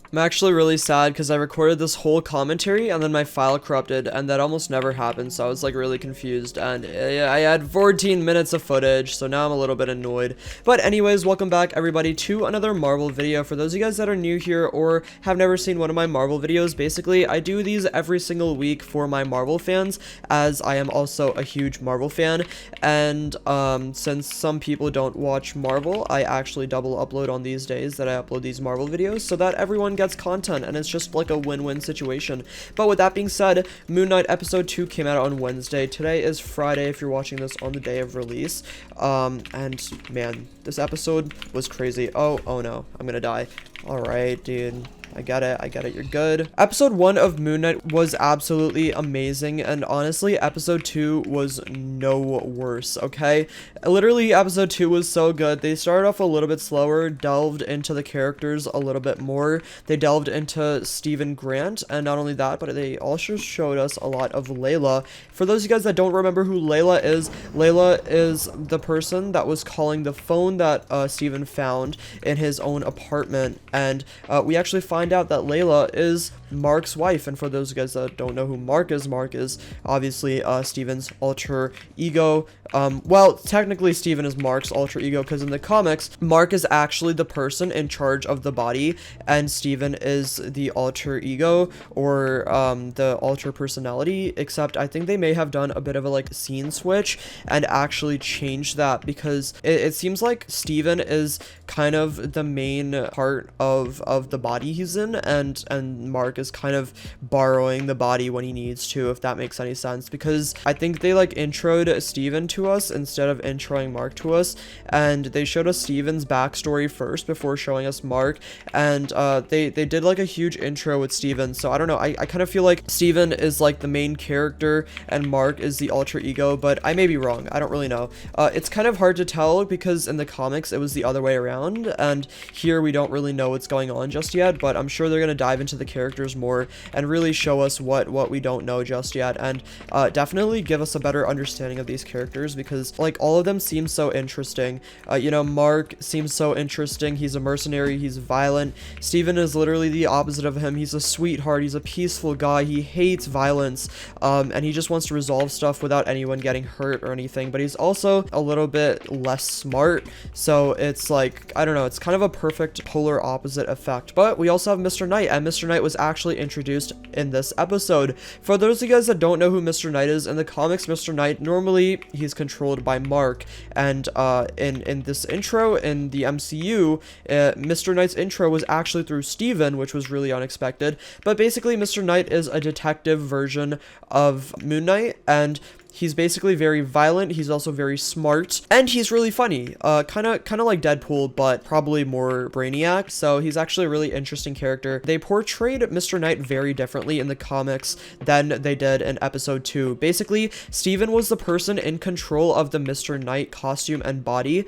I'm actually really sad because I recorded this whole commentary and then my file corrupted, and that almost never happened, so I was like really confused, and I had 14 minutes of footage, so now I'm a little bit annoyed. But anyways, welcome back everybody to another Marvel video. For those of you guys that are new here or have never seen one of my Marvel videos, basically I do these every single week for my Marvel fans, as I am also a huge Marvel fan, and since some people don't watch Marvel, I actually double upload on these days that I upload these Marvel videos so that everyone gets content, and it's just like a win-win situation. But with that being said, Moonknight episode 2 came out on Wednesday. Today is Friday if you're watching this on the day of release. And man, this episode was crazy. Oh no, I'm gonna die. Alright, dude. I get it, you're good. Episode 1 of Moonknight was absolutely amazing, and honestly, episode 2 was no worse, okay? Literally, episode 2 was so good. They started off a little bit slower, delved into the characters a little bit more. They delved into Steven Grant, and not only that, but they also showed us a lot of Layla. For those of you guys that don't remember who Layla is the person that was calling the phone that Steven found in his own apartment, and we actually find out that Layla is Mark's wife. And for those guys that don't know who Mark is obviously Steven's alter ego. Well, technically Steven is Mark's alter ego, because in the comics, Mark is actually the person in charge of the body, and Steven is the alter ego, or the alter personality, except I think they may have done a bit of a like scene switch and actually changed that, because it seems like Steven is kind of the main part of the body he's in, and Mark is kind of borrowing the body when he needs to, if that makes any sense, because I think they like introed Steven to us instead of introing Mark to us, and they showed us Steven's backstory first before showing us Mark, and they did like a huge intro with Steven. So I don't know, I kind of feel like Steven is like the main character and Mark is the alter ego, but I may be wrong, I don't really know. It's kind of hard to tell because in the comics it was the other way around, and here we don't really know what's going on just yet, but I'm sure they're going to dive into the characters more and really show us what we don't know just yet, and definitely give us a better understanding of these characters, because like all of them seem so interesting. You know, Mark seems so interesting. He's a mercenary, he's violent. Steven is literally the opposite of him. He's a sweetheart, he's a peaceful guy, he hates violence, and he just wants to resolve stuff without anyone getting hurt or anything, but he's also a little bit less smart, so it's like, I don't know, it's kind of a perfect polar opposite effect. But we also have Mr. Knight, and Mr. Knight was actually introduced in this episode. For those of you guys that don't know who Mr. Knight is, in the comics, Mr. Knight, normally he's controlled by Mark, and in this intro in the MCU, Mr. Knight's intro was actually through Steven, which was really unexpected. But basically, Mr. Knight is a detective version of Moon Knight, and he's basically very violent, he's also very smart, and he's really funny. Kind of like Deadpool, but probably more Brainiac, so he's actually a really interesting character. They portrayed Mr. Knight very differently in the comics than they did in episode 2. Basically, Steven was the person in control of the Mr. Knight costume and body,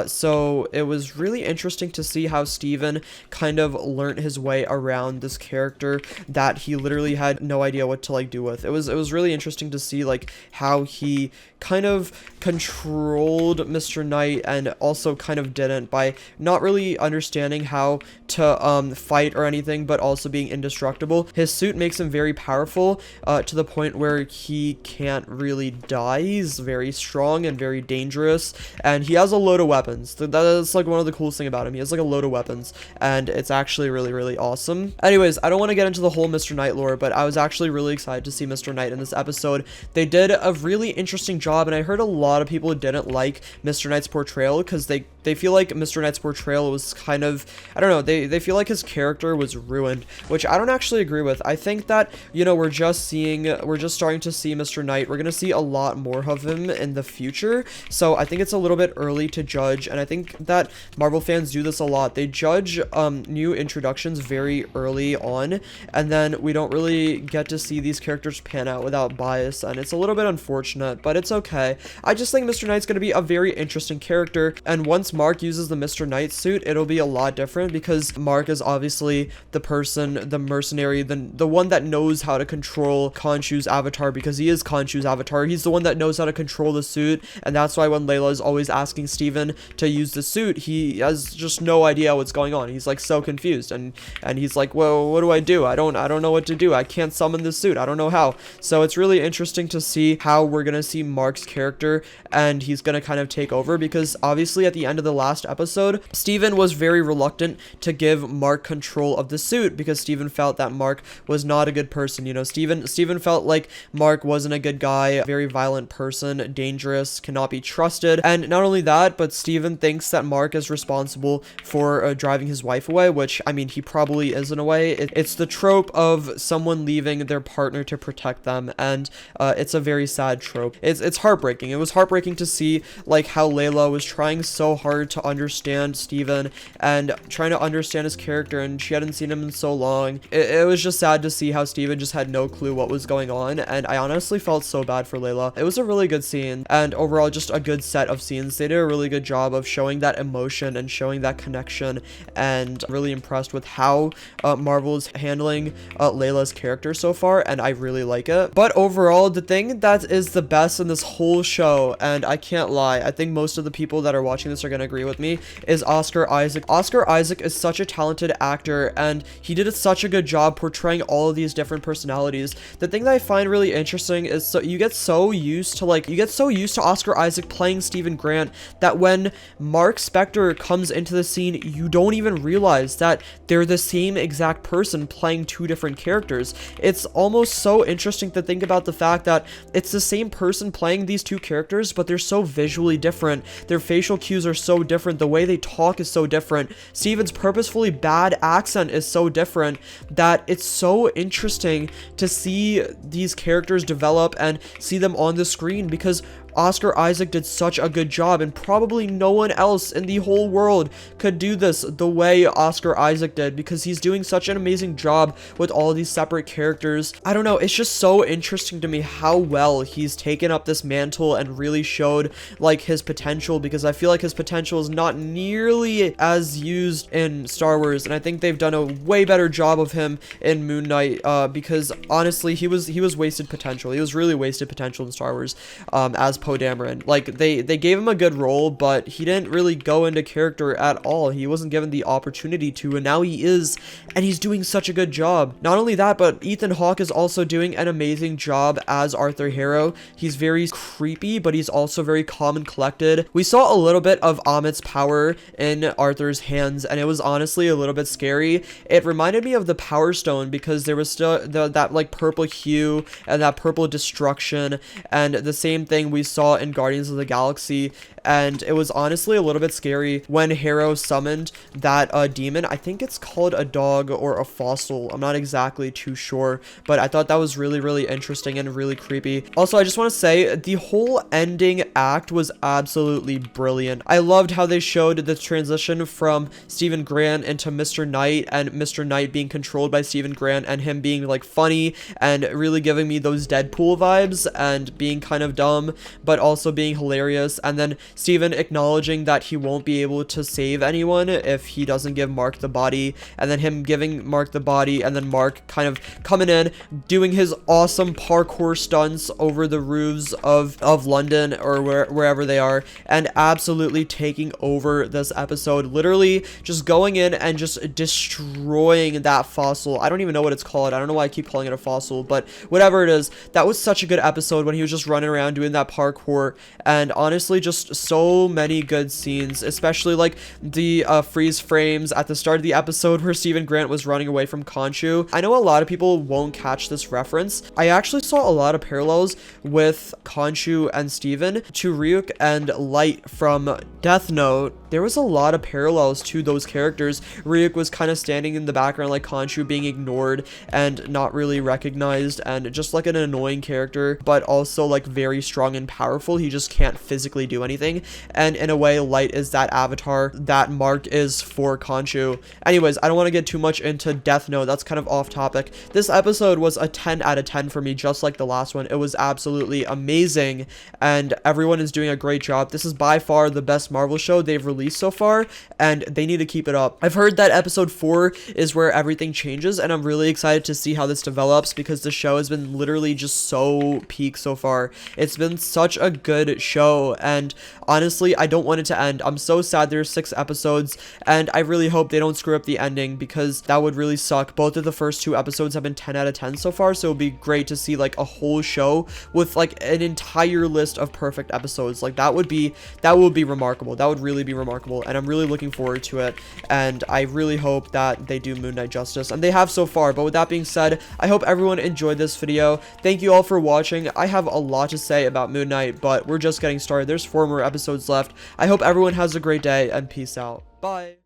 so it was really interesting to see how Steven kind of learned his way around this character that he literally had no idea what to like do with. It was really interesting to see like how he kind of controlled Mr. Knight and also kind of didn't, by not really understanding how to fight or anything, but also being indestructible. His suit makes him very powerful, to the point where he can't really die. He's very strong and very dangerous, and he has a load of weapons. That's like one of the coolest thing about him. He has like a load of weapons, and it's actually really awesome. Anyways, I don't want to get into the whole Mr. Knight lore, but I was actually really excited to see Mr. Knight in this episode. They did a really interesting job, and I heard a lot of people didn't like Mr. Knight's portrayal because they feel like Mr. Knight's portrayal was kind of, I don't know, they feel like his character was ruined, which I don't actually agree with. I think that, you know, we're just starting to see Mr. Knight. We're gonna see a lot more of him in the future, so I think it's a little bit early to judge, and I think that Marvel fans do this a lot. They judge new introductions very early on, and then we don't really get to see these characters pan out without bias, and it's a little bit unfortunate, but it's okay. I just think Mr. Knight's going to be a very interesting character, and once Marc uses the Mr. Knight suit, it'll be a lot different because Marc is obviously the person, the mercenary, the one that knows how to control Khonshu's avatar, because he is Khonshu's avatar. He's the one that knows how to control the suit, and that's why when Layla is always asking Steven to use the suit, he has just no idea what's going on. He's like so confused, and he's like, well, what do? I don't know what to do. I can't summon the suit. I don't know how. So it's really interesting to see how we're gonna see Marc's character, and he's gonna kind of take over, because obviously at the end of the last episode, Steven was very reluctant to give Marc control of the suit because Steven felt that Marc was not a good person. You know, Steven felt like Marc wasn't a good guy, a very violent person, dangerous, cannot be trusted. And not only that, but Steven thinks that Marc is responsible for driving his wife away, which, I mean, he probably is in a way. It's the trope of someone leaving their partner to protect them, and it's a very sad trope. It's heartbreaking. It was heartbreaking to see like how Layla was trying so hard to understand Steven and trying to understand his character, and she hadn't seen him in so long. It was just sad to see how Steven just had no clue what was going on, and I honestly felt so bad for Layla. It was a really good scene, and overall just a good set of scenes. They did a really good job of showing that emotion and showing that connection, and really impressed with how Marvel is handling Layla's character so far, and I really like it. But overall, the thing that is the best in this whole show, and I can't lie, I think most of the people that are watching this are going to agree with me, is Oscar Isaac. Oscar Isaac is such a talented actor, and he did such a good job portraying all of these different personalities. The thing that I find really interesting is you get so used to Oscar Isaac playing Steven Grant that when Mark Spector comes into the scene, you don't even realize that they're the same exact person playing two different characters. It's almost so interesting to think about the fact that it's the same person playing these two characters, but they're so visually different. Their facial cues are so different. The way they talk is so different. Steven's purposefully bad accent is so different that it's so interesting to see these characters develop and see them on the screen, because Oscar Isaac did such a good job, and probably no one else in the whole world could do this the way Oscar Isaac did, because he's doing such an amazing job with all these separate characters. I don't know, it's just so interesting to me how well he's taken up this mantle and really showed like his potential, because I feel like his potential is not nearly as used in Star Wars, and I think they've done a way better job of him in Moonknight, because honestly he was wasted potential. He was really wasted potential in Star Wars as Poe Dameron. Like they gave him a good role, but he didn't really go into character at all. He wasn't given the opportunity to, and now he is, and he's doing such a good job. Not only that, but Ethan Hawke is also doing an amazing job as Arthur Harrow. He's very creepy, but he's also very calm and collected. We saw a little bit of Amit's power in Arthur's hands, and it was honestly a little bit scary. It reminded me of the Power Stone, because there was still that like purple hue and that purple destruction, and the same thing we saw in Guardians of the Galaxy, and it was honestly a little bit scary when Harrow summoned that demon. I think it's called a dog or a fossil. I'm not exactly too sure, but I thought that was really, really interesting and really creepy. Also, I just want to say the whole ending act was absolutely brilliant. I loved how they showed the transition from Steven Grant into Mr. Knight, and Mr. Knight being controlled by Steven Grant, and him being like funny and really giving me those Deadpool vibes, and being kind of dumb but also being hilarious, and then Steven acknowledging that he won't be able to save anyone if he doesn't give Marc the body, and then him giving Marc the body, and then Marc kind of coming in, doing his awesome parkour stunts over the roofs of London or wherever they are, and absolutely taking over this episode, literally just going in and just destroying that fossil. I don't even know what it's called. I don't know why I keep calling it a fossil, but whatever it is, that was such a good episode when he was just running around doing that parkour, and honestly just so many good scenes, especially like the freeze frames at the start of the episode where Steven Grant was running away from Khonshu. I know a lot of people won't catch this reference. I actually saw a lot of parallels with Khonshu and Steven to Ryuk and Light from Death Note. there was a lot of parallels to those characters. Ryuk was kind of standing in the background like Khonshu, being ignored and not really recognized, and just like an annoying character, but also like very strong and powerful. He just can't physically do anything. And in a way, Light is that avatar that Marc is for Khonshu. Anyways, I don't want to get too much into Death Note. That's kind of off topic. This episode was a 10 out of 10 for me, just like the last one. It was absolutely amazing, and everyone is doing a great job. This is by far the best Marvel show they've released so far, and they need to keep it up. I've heard that episode 4 is where everything changes, and I'm really excited to see how this develops, because the show has been literally just so peak so far. It's been such a good show, and honestly, I don't want it to end. I'm so sad there's 6 episodes, and I really hope they don't screw up the ending, because that would really suck. Both of the first 2 episodes have been 10 out of 10 so far, so it would be great to see like a whole show with like an entire list of perfect episodes. Like that would be remarkable. That would really be remarkable, and I'm really looking forward to it, and I really hope that they do Moon Knight justice, and they have so far. But with that being said, I hope everyone enjoyed this video. Thank you all for watching. I have a lot to say about Moon Knight, but we're just getting started. There's 4 more episodes left. I hope everyone has a great day, and peace out. Bye.